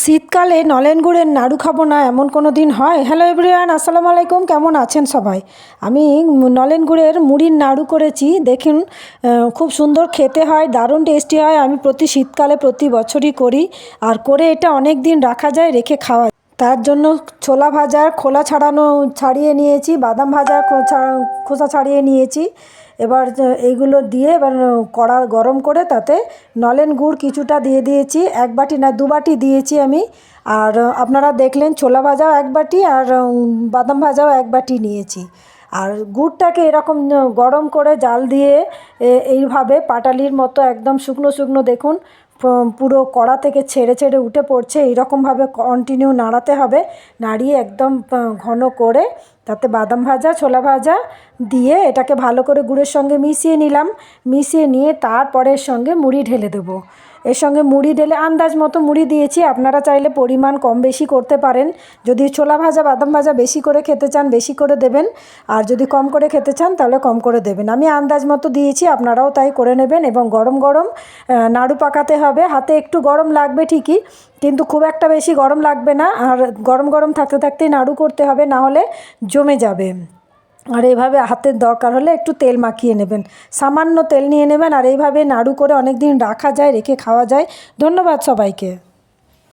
শীতকালে নলেন গুড়ের নাড়ু খাবো না এমন কোনো দিন হয়? হ্যালো এভরিওয়ান, আসসালামু আলাইকুম। কেমন আছেন সবাই? আমি নলেন গুড়ের মুড়ির নাড়ু করেছি। দেখুন, খুব সুন্দর খেতে হয়, দারুণ টেস্টি হয়। আমি প্রতি শীতকালে প্রতি বছরই করি, আর করে এটা অনেক দিন রাখা যায়, রেখে খাওয়া যায়। তার জন্য ছোলা ভাজার খোলা ছাড়িয়ে নিয়েছি, বাদাম ভাজার খোসা ছাড়িয়ে নিয়েছি। এবার এইগুলো দিয়ে এবার কড়া গরম করে তাতে নলেন গুড় কিছুটা দিয়ে দিয়েছি, এক বাটি না দু বাটি দিয়েছি আমি। আর আপনারা দেখলেন ছোলা ভাজাও এক বাটি আর বাদাম ভাজাও এক বাটি নিয়েছি। আর গুড়টাকে এরকম গরম করে জাল দিয়ে এইভাবে পাটালির মতো একদম শুকনো শুকনো দেখুন পুরো কড়া থেকে ছেড়ে ছেড়ে উঠে পড়ছে, এইরকমভাবে কন্টিনিউ নাড়াতে হবে। নাড়িয়ে একদম ঘন করে তাতে বাদাম ভাজা ছোলা ভাজা দিয়ে এটাকে ভালো করে গুড়ের সঙ্গে মিশিয়ে নিলাম। মিশিয়ে নিয়ে তারপরে এর সঙ্গে মুড়ি ঢেলে দেবো। এর সঙ্গে মুড়ি ঢেলে আন্দাজ মতো মুড়ি দিয়েছি, আপনারা চাইলে পরিমাণ কম বেশি করতে পারেন। যদি ছোলা ভাজা বাদাম ভাজা বেশি করে খেতে চান বেশি করে দেবেন, আর যদি কম করে খেতে চান তাহলে কম করে দেবেন। আমি আন্দাজ মতো দিয়েছি, আপনারাও তাই করে নেবেন। এবং গরম গরম নাড়ু পাকাতে হবে। হাতে একটু গরম লাগবে ঠিকই, কিন্তু খুব একটা বেশি গরম লাগবে না। আর গরম গরম থাকতে থাকতেই নাড়ু করতে হবে, না হলে জমে যাবে। আর এইভাবে হাতের দরকার হলে একটু তেল মাখিয়ে নেবেন, সামান্য তেল নিয়ে নেবেন। আর এইভাবে নাড়ু করে অনেক দিন রাখা যায়, রেখে খাওয়া যায়। ধন্যবাদ সবাইকে।